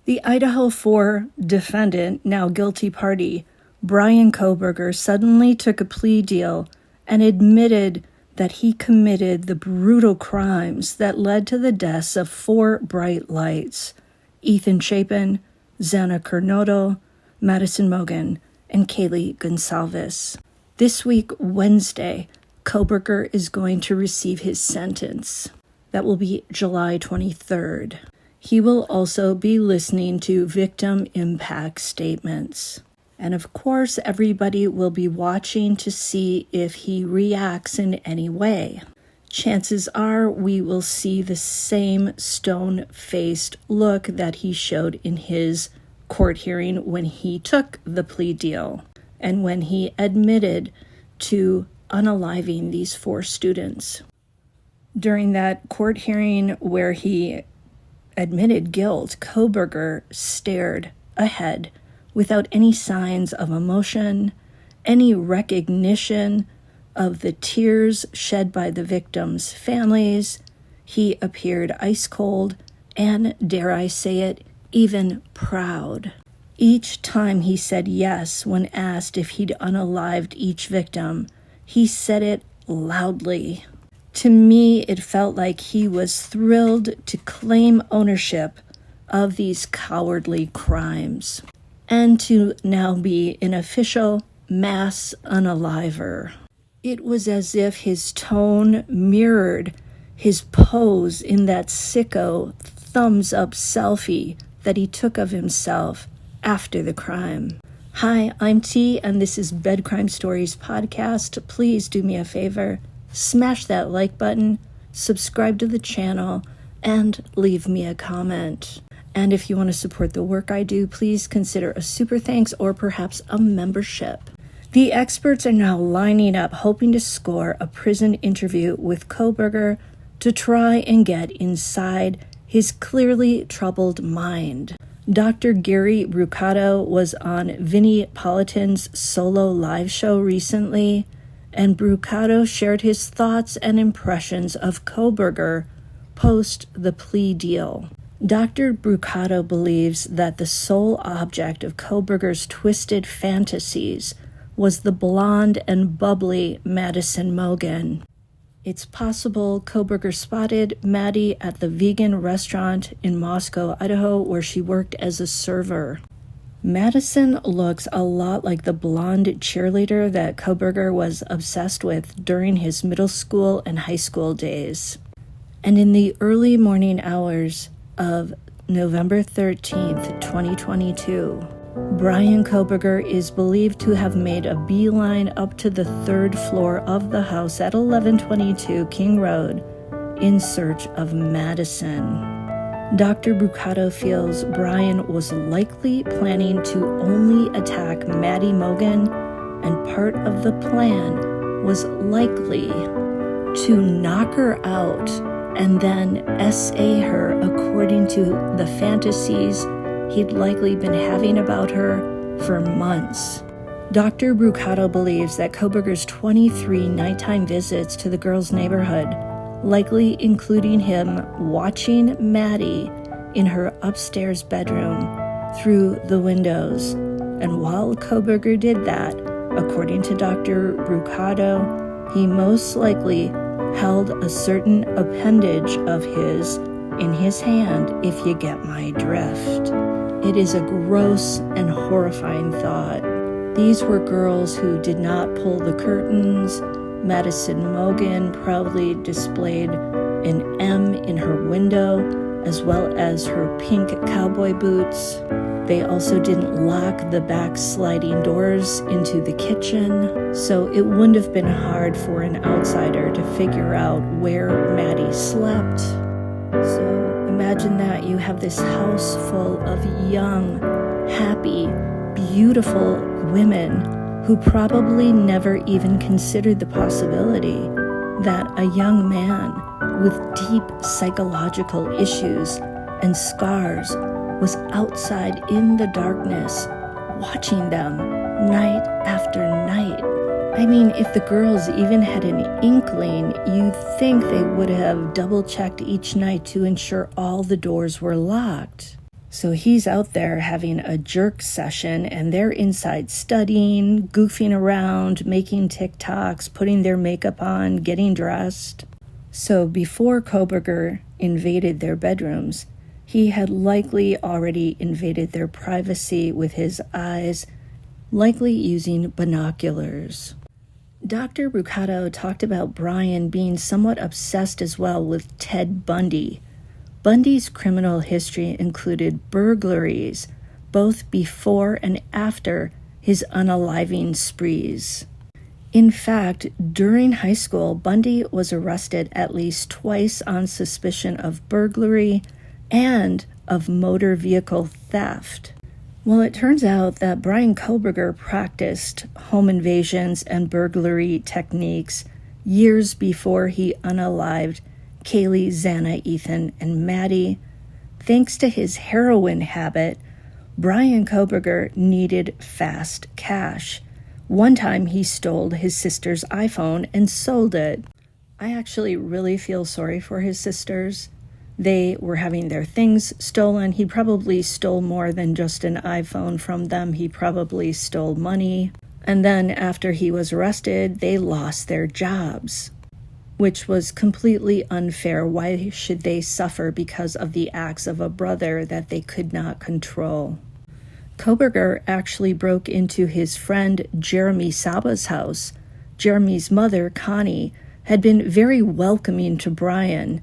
The Idaho 4 defendant, now guilty party, Bryan Kohberger, suddenly took a plea deal and admitted that he committed the brutal crimes that led to the deaths of 4 bright lights: Ethan Chapin, Xana Kernodle, Madison Mogen, and Kaylee Gonsalves. This week, Wednesday, Kohberger is going to receive his sentence. That will be July 23rd. He will also be listening to victim impact statements. And of course, everybody will be watching to see if he reacts in any way. Chances are we will see the same stone-faced look that he showed in his court hearing when he took the plea deal and when he admitted to unaliving these 4 students. During that court hearing where he admitted guilt, Kohberger stared ahead without any signs of emotion, any recognition of the tears shed by the victims' families. He appeared ice cold and, dare I say it, even proud. Each time he said yes when asked if he'd unalived each victim, he said it loudly. To me, it felt like he was thrilled to claim ownership of these cowardly crimes and to now be an official mass unaliver. It was as if his tone mirrored his pose in that sicko thumbs-up selfie that he took of himself after the crime. Hi, I'm T, and this is Bed Crime Stories Podcast. Please do me a favor. Smash that like button, subscribe to the channel, and leave me a comment. And if you want to support the work I do, please consider a super thanks or perhaps a membership. The experts are now lining up, hoping to score a prison interview with Kohberger to try and get inside his clearly troubled mind. Dr. Gary Brucato was on Vinnie Politan's solo live show recently, and Brucato shared his thoughts and impressions of Kohberger post the plea deal. Dr. Brucato believes that the sole object of Kohberger's twisted fantasies was the blonde and bubbly Madison Mogen. It's possible Kohberger spotted Maddie at the vegan restaurant in Moscow, Idaho, where she worked as a server. Madison looks a lot like the blonde cheerleader that Kohberger was obsessed with during his middle school and high school days. And in the early morning hours of November 13th, 2022, Bryan Kohberger is believed to have made a beeline up to the 3rd floor of the house at 1122 King Road in search of Madison. Dr. Brucato feels Bryan was likely planning to only attack Maddie Mogen, and part of the plan was likely to knock her out and then SA her according to the fantasies he'd likely been having about her for months. Dr. Brucato believes that Kohberger's 23 nighttime visits to the girl's neighborhood, likely including him watching Maddie in her upstairs bedroom through the windows. And while Kohberger did that, according to Dr. Brucato, he most likely held a certain appendage of his in his hand, if you get my drift. It is a gross and horrifying thought. These were girls who did not pull the curtains. Madison Mogen proudly displayed an M in her window, as well as her pink cowboy boots. They also didn't lock the back sliding doors into the kitchen, so it wouldn't have been hard for an outsider to figure out where Maddie slept. So imagine that you have this house full of young, happy, beautiful women who probably never even considered the possibility that a young man with deep psychological issues and scars was outside in the darkness, watching them night after night. I mean, if the girls even had an inkling, you'd think they would have double-checked each night to ensure all the doors were locked. So he's out there having a jerk session, and they're inside studying, goofing around, making TikToks, putting their makeup on, getting dressed. So before Kohberger invaded their bedrooms, he had likely already invaded their privacy with his eyes, likely using binoculars. Dr. Brucato talked about Bryan being somewhat obsessed as well with Ted Bundy. Bundy's criminal history included burglaries, both before and after his unaliving sprees. In fact, during high school, Bundy was arrested at least twice on suspicion of burglary and of motor vehicle theft. Well, it turns out that Bryan Kohberger practiced home invasions and burglary techniques years before he unalived Kaylee, Xana, Ethan, and Maddie. Thanks to his heroin habit, Bryan Kohberger needed fast cash. One time he stole his sister's iPhone and sold it. I actually really feel sorry for his sisters. They were having their things stolen. He probably stole more than just an iPhone from them. He probably stole money. And then after he was arrested, they lost their jobs, which was completely unfair. Why should they suffer because of the acts of a brother that they could not control? Kohberger actually broke into his friend Jeremy Saba's house. Jeremy's mother, Connie, had been very welcoming to Bryan,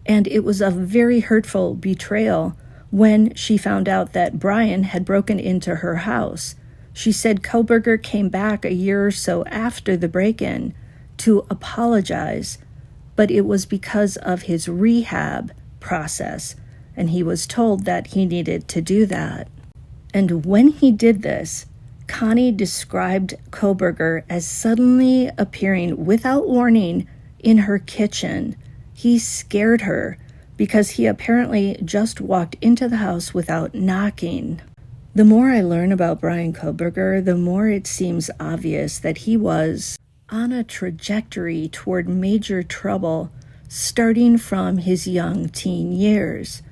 and it was a very hurtful betrayal when she found out that Bryan had broken into her house. She said Kohberger came back a year or so after the break-in to apologize, but it was because of his rehab process, and he was told that he needed to do that. And when he did this, Connie described Kohberger as suddenly appearing without warning in her kitchen. He scared her because he apparently just walked into the house without knocking. The more I learn about Bryan Kohberger, the more it seems obvious that he was on a trajectory toward major trouble starting from his young teen years.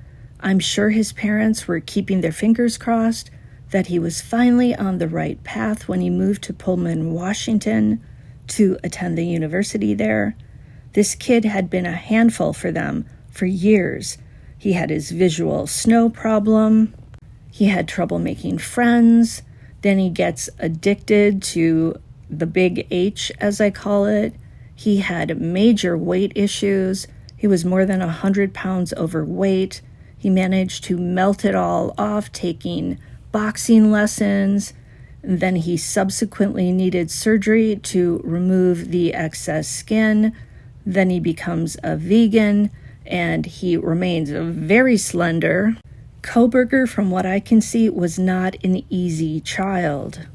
I'm sure his parents were keeping their fingers crossed that he was finally on the right path when he moved to Pullman, Washington, to attend the university there. This kid had been a handful for them for years. He had his visual snow problem. He had trouble making friends. Then he gets addicted to the big H, as I call it. He had major weight issues. He was more than 100 pounds overweight. He managed to melt it all off, taking boxing lessons. Then he subsequently needed surgery to remove the excess skin. Then he becomes a vegan, and he remains very slender. Kohberger, from what I can see, was not an easy child.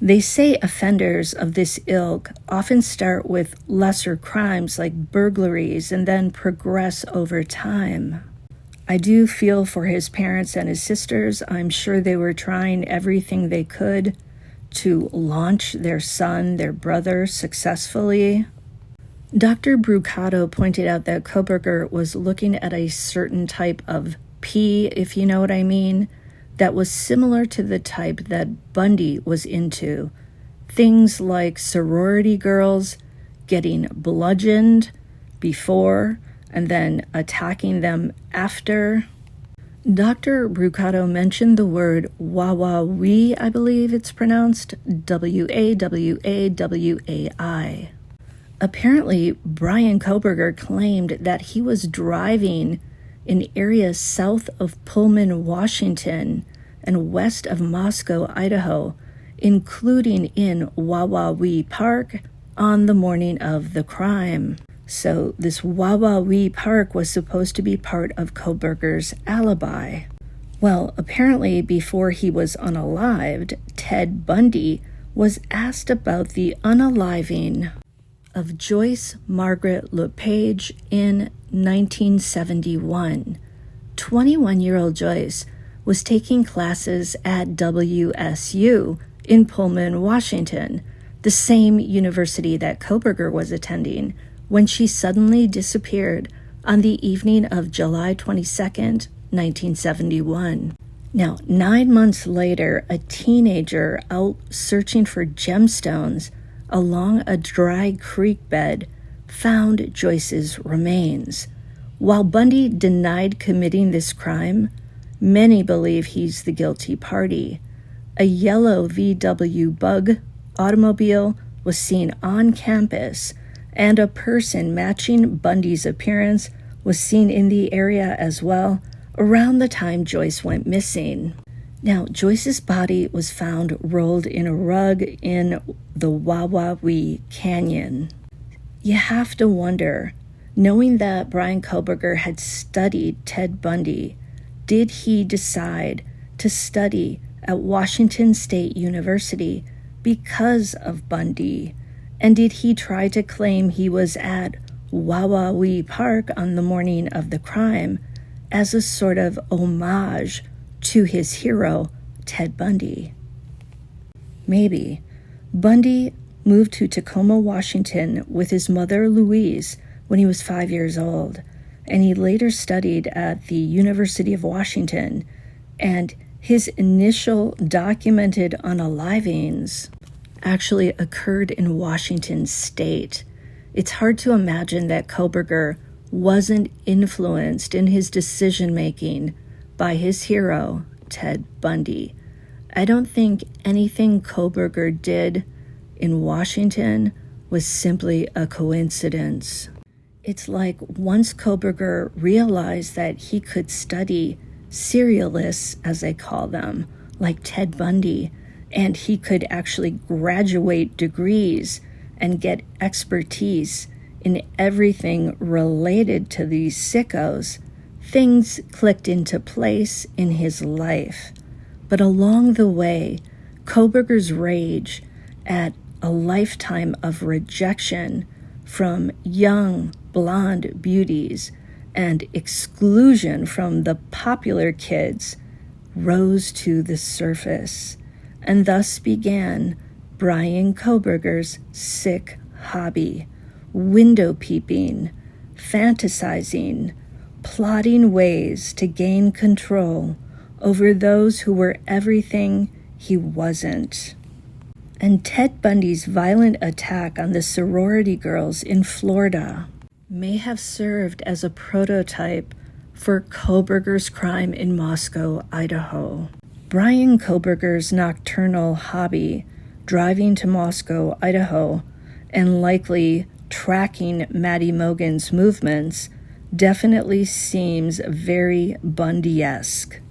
They say offenders of this ilk often start with lesser crimes like burglaries and then progress over time. I do feel for his parents and his sisters. I'm sure they were trying everything they could to launch their son, their brother, successfully. Dr. Brucato pointed out that Kohberger was looking at a certain type of P, if you know what I mean, that was similar to the type that Bundy was into. Things like sorority girls getting bludgeoned before and then attacking them after. Dr. Brucato mentioned the word wawawai, I believe it's pronounced, W-A-W-A-W-A-I. Apparently, Bryan Kohberger claimed that he was driving in areas south of Pullman, Washington, and west of Moscow, Idaho, including in Wawawee Park, on the morning of the crime. So this Wawawee Park was supposed to be part of Kohberger's alibi. Well, apparently before he was unalived, Ted Bundy was asked about the unaliving of Joyce Margaret LePage in 1971. 21-year-old Joyce was taking classes at WSU in Pullman, Washington, the same university that Kohberger was attending, when she suddenly disappeared on the evening of July 22nd, 1971. Now, 9 months later, a teenager out searching for gemstones along a dry creek bed found Joyce's remains. While Bundy denied committing this crime, many believe he's the guilty party. A yellow VW Bug automobile was seen on campus, and a person matching Bundy's appearance was seen in the area as well around the time Joyce went missing. Now, Joyce's body was found rolled in a rug in the Wawawee Canyon. You have to wonder, knowing that Bryan Kohberger had studied Ted Bundy, did he decide to study at Washington State University because of Bundy? And did he try to claim he was at Wawawee Park on the morning of the crime as a sort of homage to his hero, Ted Bundy? Maybe. Bundy moved to Tacoma, Washington with his mother, Louise, when he was 5 years old, and he later studied at the University of Washington, and his initial documented unalivings actually occurred in Washington State. It's hard to imagine that Kohberger wasn't influenced in his decision-making by his hero, Ted Bundy. I don't think anything Kohberger did in Washington was simply a coincidence. It's like once Kohberger realized that he could study serialists, as they call them, like Ted Bundy, and he could actually graduate degrees and get expertise in everything related to these sickos, things clicked into place in his life. But along the way, Kohberger's rage at a lifetime of rejection from young blonde beauties and exclusion from the popular kids rose to the surface, and thus began Bryan Kohberger's sick hobby: window peeping, fantasizing, plotting ways to gain control over those who were everything he wasn't. And Ted Bundy's violent attack on the sorority girls in Florida may have served as a prototype for Kohberger's crime in Moscow, Idaho. Bryan Kohberger's nocturnal hobby, driving to Moscow, Idaho, and likely tracking Maddie Mogen's movements, definitely seems very Bundy-esque.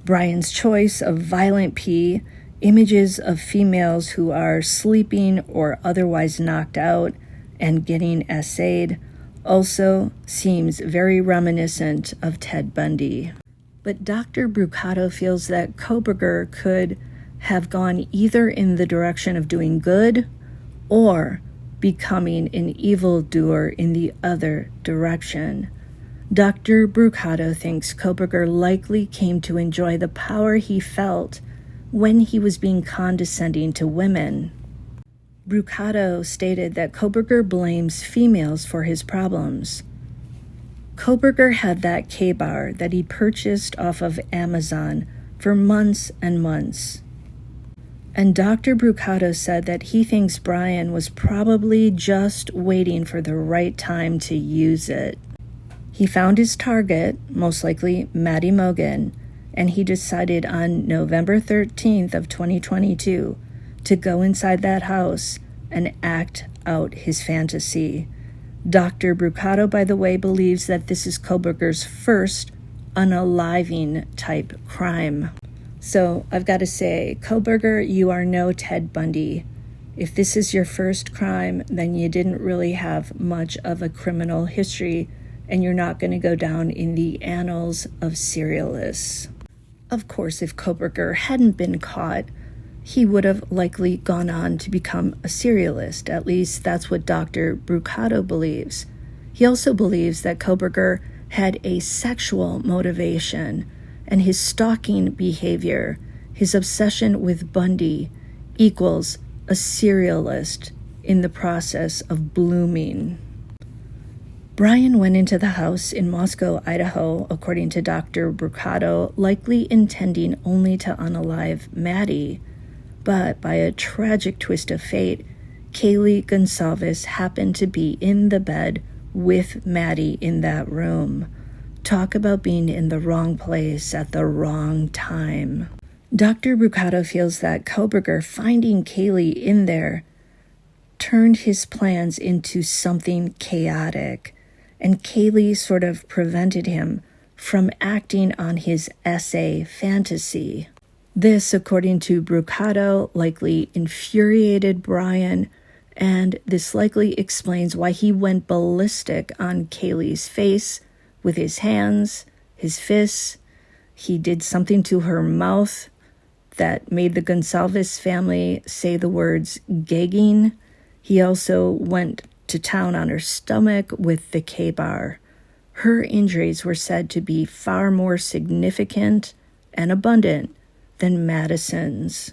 Bryan's choice of violent pee, images of females who are sleeping or otherwise knocked out and getting essayed, also seems very reminiscent of Ted Bundy. But Dr. Brucato feels that Kohberger could have gone either in the direction of doing good or becoming an evildoer in the other direction. Dr. Brucato thinks Kohberger likely came to enjoy the power he felt when he was being condescending to women. Brucato stated that Kohberger blames females for his problems. Kohberger had that K-bar that he purchased off of Amazon for months and months. And Dr. Brucato said that he thinks Bryan was probably just waiting for the right time to use it. He found his target, most likely Maddie Mogen, and he decided on November 13th of 2022 to go inside that house and act out his fantasy. Dr. Brucato, by the way, believes that this is Kohberger's first unaliving type crime. So I've got to say, Kohberger, you are no Ted Bundy. If this is your first crime, then you didn't really have much of a criminal history, and you're not going to go down in the annals of serialists. Of course, if Kohberger hadn't been caught, he would have likely gone on to become a serialist. At least that's what Dr. Brucato believes. He also believes that Kohberger had a sexual motivation, and his stalking behavior, his obsession with Bundy, equals a serialist in the process of blooming. Bryan went into the house in Moscow, Idaho, according to Dr. Brucato, likely intending only to unalive Maddie. But by a tragic twist of fate, Kaylee Goncalves happened to be in the bed with Maddie in that room. Talk about being in the wrong place at the wrong time. Dr. Brucato feels that Kohberger finding Kaylee in there turned his plans into something chaotic, and Kaylee sort of prevented him from acting on his essay fantasy. This, according to Brucato, likely infuriated Bryan, and this likely explains why he went ballistic on Kaylee's face with his hands, his fists. He did something to her mouth that made the Goncalves family say the words gagging. He also went to town on her stomach with the K-bar. Her injuries were said to be far more significant and abundant than Madison's.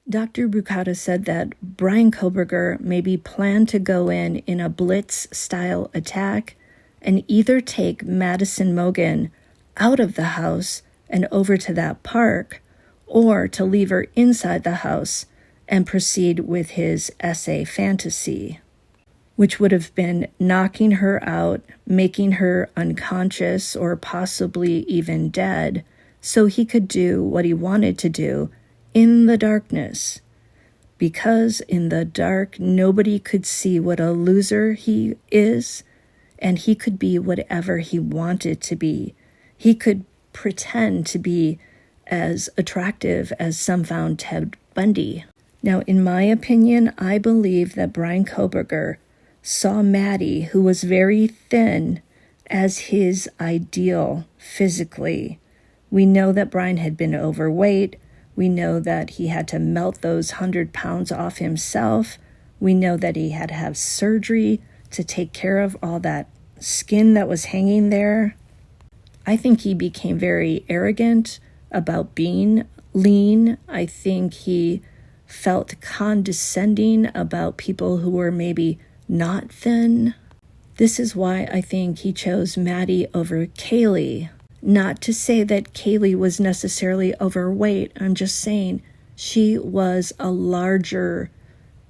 Dr. Brucato said that Bryan Kohberger maybe planned to go in a blitz-style attack and either take Madison Mogen out of the house and over to that park, or to leave her inside the house and proceed with his essay fantasy, which would have been knocking her out, making her unconscious or possibly even dead, so he could do what he wanted to do in the darkness. Because in the dark, nobody could see what a loser he is, and he could be whatever he wanted to be. He could pretend to be as attractive as some found Ted Bundy. Now, in my opinion, I believe that Bryan Kohberger saw Maddie, who was very thin, as his ideal physically. We know that Bryan had been overweight. We know that he had to melt those 100 pounds off himself. We know that he had to have surgery to take care of all that skin that was hanging there. I think he became very arrogant about being lean. I think he felt condescending about people who were maybe not thin. This is why I think he chose Maddie over Kaylee. Not to say that Kaylee was necessarily overweight. I'm just saying she was a larger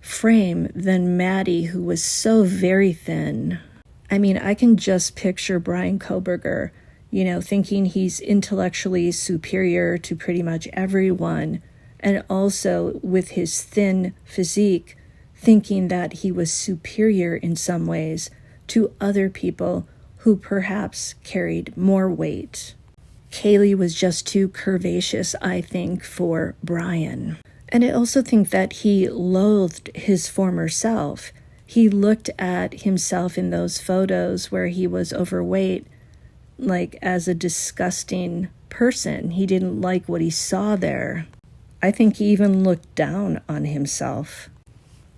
frame than Maddie, who was so very thin. I mean, I can just picture Bryan Kohberger, thinking he's intellectually superior to pretty much everyone, and also with his thin physique, thinking that he was superior in some ways to other people who perhaps carried more weight. Kaylee was just too curvaceous, I think, for Bryan. And I also think that he loathed his former self. He looked at himself in those photos where he was overweight, like as a disgusting person. He didn't like what he saw there. I think he even looked down on himself.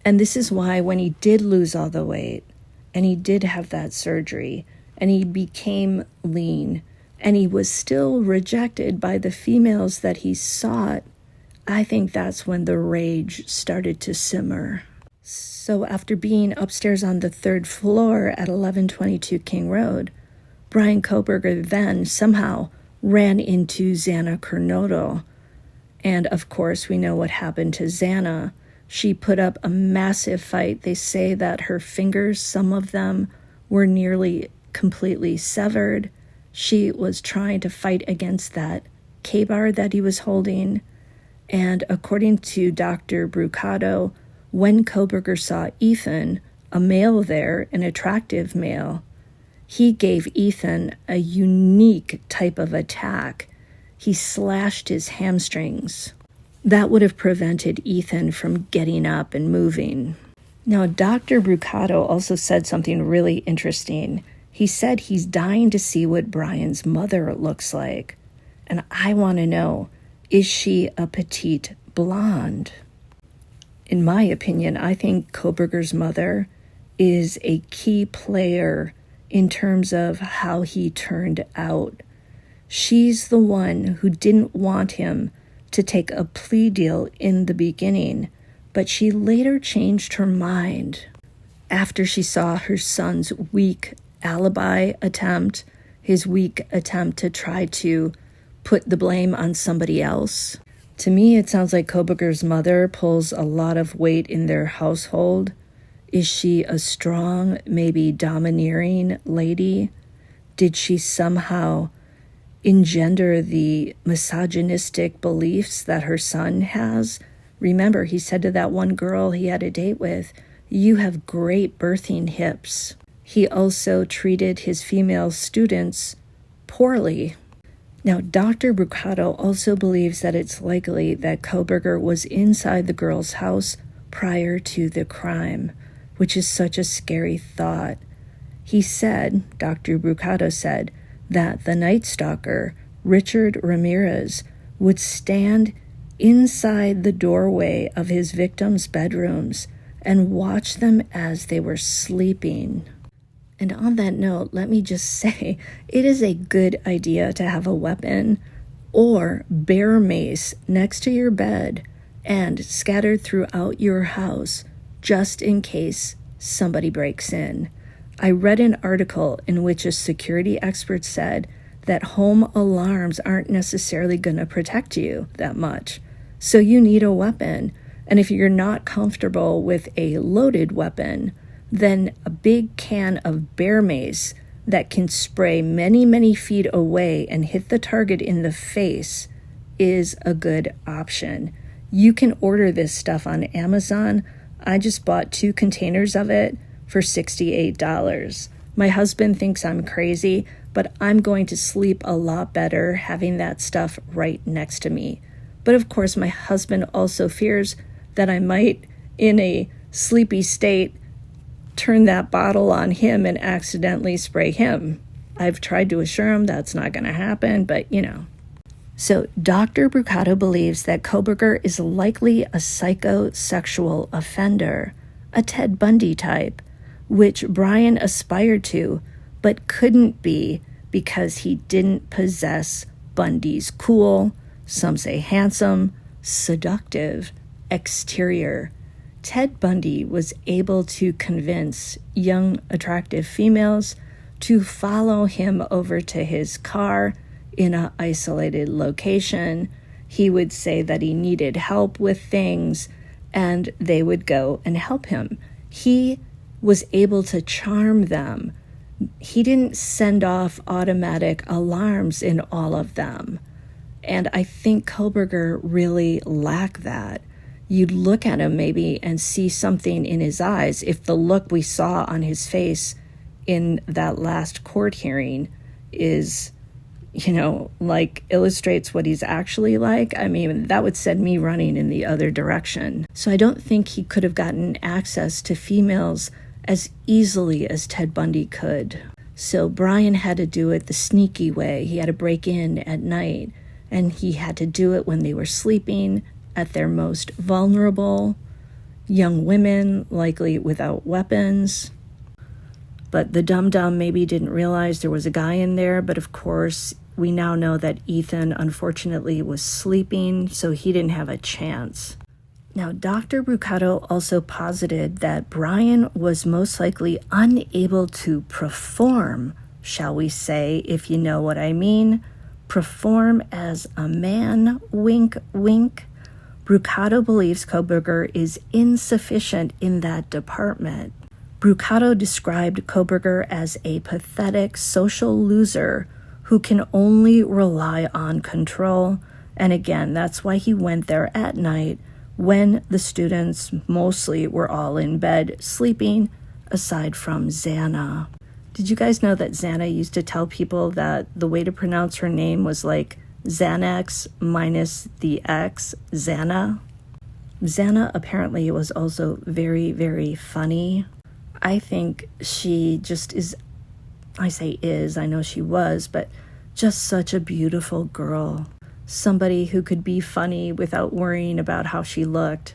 And this is why when he did lose all the weight, and he did have that surgery, and he became lean, and he was still rejected by the females that he sought, I think that's when the rage started to simmer. So after being upstairs on the 3rd floor at 1122 King Road, Bryan Kohberger then somehow ran into Xana Kernodle. And of course, we know what happened to Xana. She put up a massive fight. They say that her fingers, some of them, were nearly completely severed. She was trying to fight against that K-bar that he was holding. And according to Dr. Brucato, when Kohberger saw Ethan, a male there, an attractive male, he gave Ethan a unique type of attack. He slashed his hamstrings. That would have prevented Ethan from getting up and moving. Now, Dr. Brucato also said something really interesting. He said he's dying to see what Bryan's mother looks like. And I want to know, is she a petite blonde? In my opinion, I think Kohberger's mother is a key player in terms of how he turned out. She's the one who didn't want him to take a plea deal in the beginning, but she later changed her mind after she saw her son's weak alibi attempt, his weak attempt to try to put the blame on somebody else. To me, it sounds like Kohberger's mother pulls a lot of weight in their household. Is she a strong, maybe domineering lady? Did she somehow engender the misogynistic beliefs that her son has? Remember, he said to that one girl he had a date with, "You have great birthing hips." He also treated his female students poorly. Now, Dr. Brucato also believes that it's likely that Kohberger was inside the girl's house prior to the crime, which is such a scary thought. He said, Dr. Brucato said, that the Night Stalker, Richard Ramirez, would stand inside the doorway of his victims' bedrooms and watch them as they were sleeping. And on that note, let me just say, it is a good idea to have a weapon or bear mace next to your bed and scattered throughout your house just in case somebody breaks in. I read an article in which a security expert said that home alarms aren't necessarily going to protect you that much. So you need a weapon. And if you're not comfortable with a loaded weapon, then a big can of bear mace that can spray many, many feet away and hit the target in the face is a good option. You can order this stuff on Amazon. I just bought 2 containers of it for $68. My husband thinks I'm crazy, but I'm going to sleep a lot better having that stuff right next to me. But of course, my husband also fears that I might, in a sleepy state, turn that bottle on him and accidentally spray him. I've tried to assure him that's not going to happen, but you know. So Dr. Brucato believes that Kohberger is likely a psychosexual offender, a Ted Bundy type, which Bryan aspired to, but couldn't be because he didn't possess Bundy's cool, some say handsome, seductive exterior. Ted Bundy was able to convince young, attractive females to follow him over to his car in an isolated location. He would say that he needed help with things, and they would go and help him. He was able to charm them. He didn't send off automatic alarms in all of them. And I think Kohberger really lacked that. You'd look at him maybe and see something in his eyes. If the look we saw on his face in that last court hearing is, like illustrates what he's actually like, I mean, that would send me running in the other direction. So I don't think he could have gotten access to females as easily as Ted Bundy could. So Bryan had to do it the sneaky way. He had to break in at night, and he had to do it when they were sleeping, at their most vulnerable, young women, likely without weapons. But the dum-dum maybe didn't realize there was a guy in there, but of course, we now know that Ethan, unfortunately, was sleeping, so he didn't have a chance. Now, Dr. Brucato also posited that Bryan was most likely unable to perform, shall we say, if you know what I mean, perform as a man, wink, wink. Brucato believes Kohberger is insufficient in that department. Brucato described Kohberger as a pathetic social loser who can only rely on control. And again, that's why he went there at night when the students mostly were all in bed sleeping, aside from Xana. Did you guys know that Xana used to tell people that the way to pronounce her name was like Xanax minus the X, Xana? Xana apparently was also very, very funny. I think she just is, I know she was, but just such a beautiful girl. Somebody who could be funny without worrying about how she looked.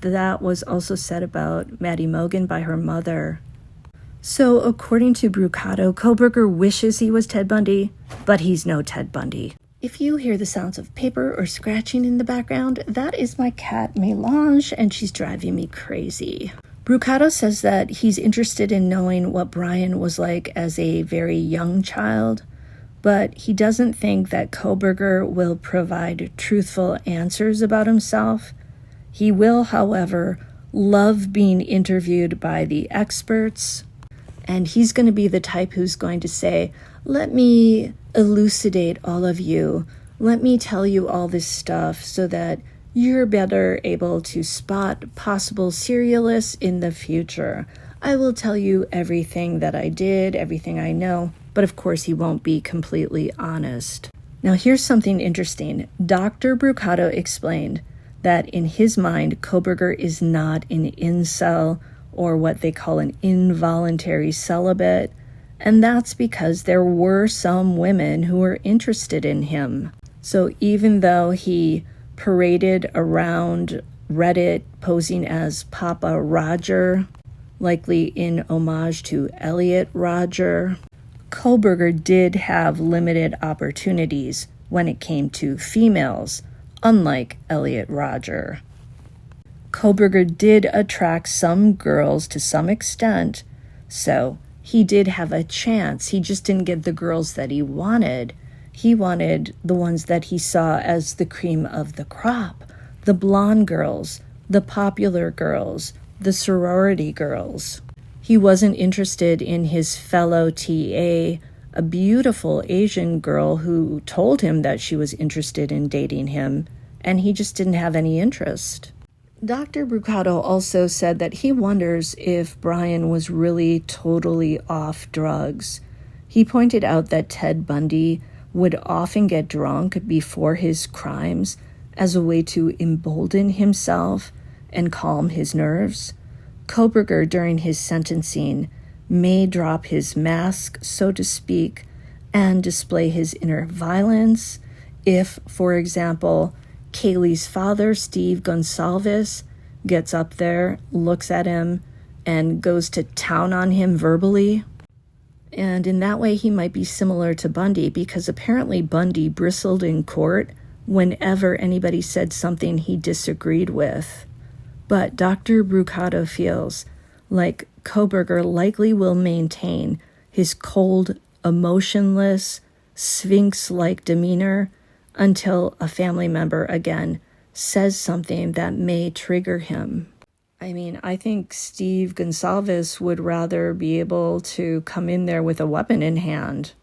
That was also said about Maddie Mogan by her mother. So according to Brucato, Kohberger wishes he was Ted Bundy, but he's no Ted Bundy. If you hear the sounds of paper or scratching in the background, that is my cat Melange, and she's driving me crazy. Brucato says that he's interested in knowing what Bryan was like as a very young child, but he doesn't think that Kohberger will provide truthful answers about himself. He will, however, love being interviewed by the experts, and he's going to be the type who's going to say, let me elucidate all of you. Let me tell you all this stuff so that you're better able to spot possible serialists in the future. I will tell you everything that I did, everything I know, but of course he won't be completely honest. Now here's something interesting. Dr. Brucato explained that in his mind, Kohberger is not an incel or what they call an involuntary celibate, and that's because there were some women who were interested in him. So even though he paraded around Reddit posing as Papa Roger, likely in homage to Elliot Rodger, Kohberger did have limited opportunities when it came to females, unlike Elliot Rodger. Kohberger did attract some girls to some extent, so he did have a chance. He just didn't get the girls that he wanted. He wanted the ones that he saw as the cream of the crop, the blonde girls, the popular girls, the sorority girls. He wasn't interested in his fellow TA, a beautiful Asian girl who told him that she was interested in dating him, and he just didn't have any interest. Dr. Brucato also said that he wonders if Bryan was really totally off drugs. He pointed out that Ted Bundy would often get drunk before his crimes as a way to embolden himself and calm his nerves. Kohberger, during his sentencing, may drop his mask, so to speak, and display his inner violence if, for example, Kaylee's father, Steve Gonsalves, gets up there, looks at him, and goes to town on him verbally. And in that way, he might be similar to Bundy, because apparently Bundy bristled in court whenever anybody said something he disagreed with. But Dr. Brucato feels like Kohberger likely will maintain his cold, emotionless, sphinx-like demeanor until a family member again says something that may trigger him. I mean, I think Steve Gonsalves would rather be able to come in there with a weapon in hand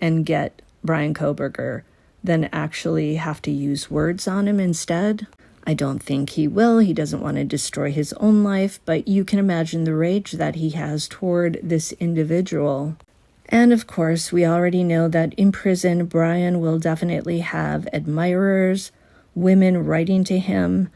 and get Bryan Kohberger than actually have to use words on him instead. I don't think he will. He doesn't want to destroy his own life, but you can imagine the rage that he has toward this individual. And of course, we already know that in prison, Bryan will definitely have admirers, women writing to him,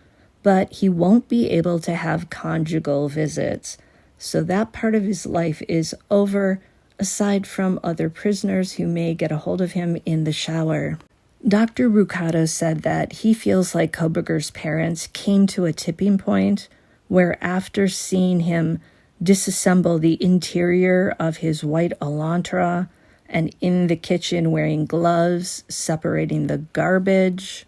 but he won't be able to have conjugal visits. So that part of his life is over, aside from other prisoners who may get a hold of him in the shower. Dr. Brucato said that he feels like Kohberger's parents came to a tipping point where, after seeing him disassemble the interior of his white Elantra and in the kitchen wearing gloves, separating the garbage,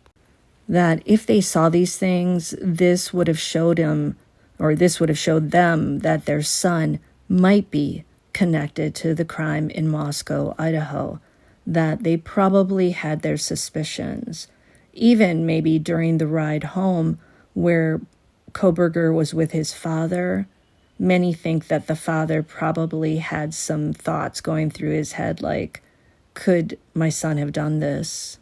that if they saw these things, this would have showed him, or this would have showed them, that their son might be connected to the crime in Moscow, Idaho, that they probably had their suspicions. Even maybe during the ride home where Kohberger was with his father, many think that the father probably had some thoughts going through his head like, could my son have done this?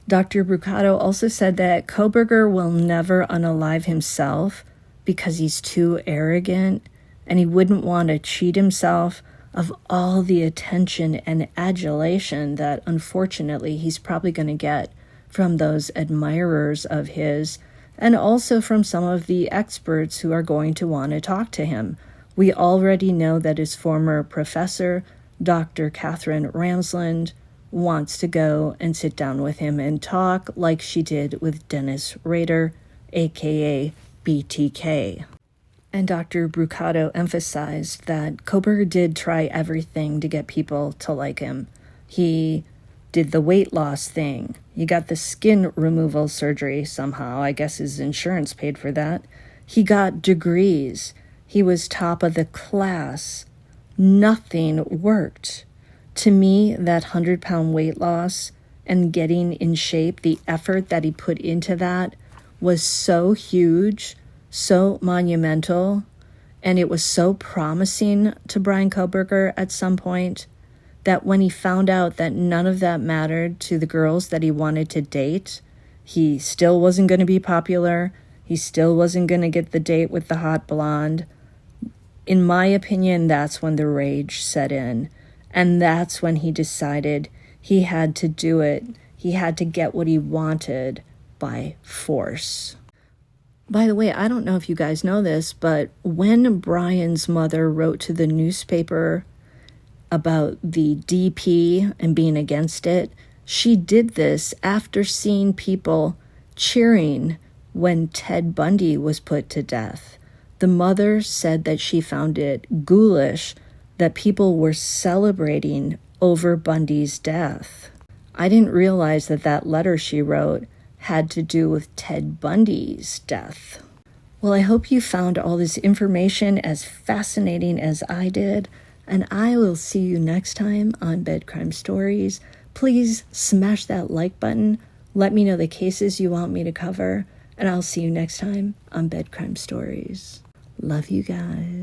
Dr. Brucato also said that Kohberger will never unalive himself because he's too arrogant, and he wouldn't want to cheat himself of all the attention and adulation that unfortunately he's probably going to get from those admirers of his, and also from some of the experts who are going to want to talk to him. We already know that his former professor, Dr. Catherine Ramsland, wants to go and sit down with him and talk like she did with Dennis Rader, aka BTK. And Dr. Brucato emphasized that Kohberger did try everything to get people to like him. He did the weight loss thing. He got the skin removal surgery somehow. I guess his insurance paid for that. He got degrees. He was top of the class. Nothing worked. To me, that 100-pound weight loss and getting in shape, the effort that he put into that was so huge, so monumental, and it was so promising to Bryan Kohberger at some point that when he found out that none of that mattered to the girls that he wanted to date, he still wasn't going to be popular. He still wasn't going to get the date with the hot blonde. In my opinion, that's when the rage set in. And that's when he decided he had to do it. He had to get what he wanted by force. By the way, I don't know if you guys know this, but when Bryan's mother wrote to the newspaper about the DP and being against it, she did this after seeing people cheering when Ted Bundy was put to death. The mother said that she found it ghoulish that people were celebrating over Bundy's death. I didn't realize that that letter she wrote had to do with Ted Bundy's death. Well, I hope you found all this information as fascinating as I did, and I will see you next time on Bed Crime Stories. Please smash that like button. Let me know the cases you want me to cover, and I'll see you next time on Bed Crime Stories. Love you guys.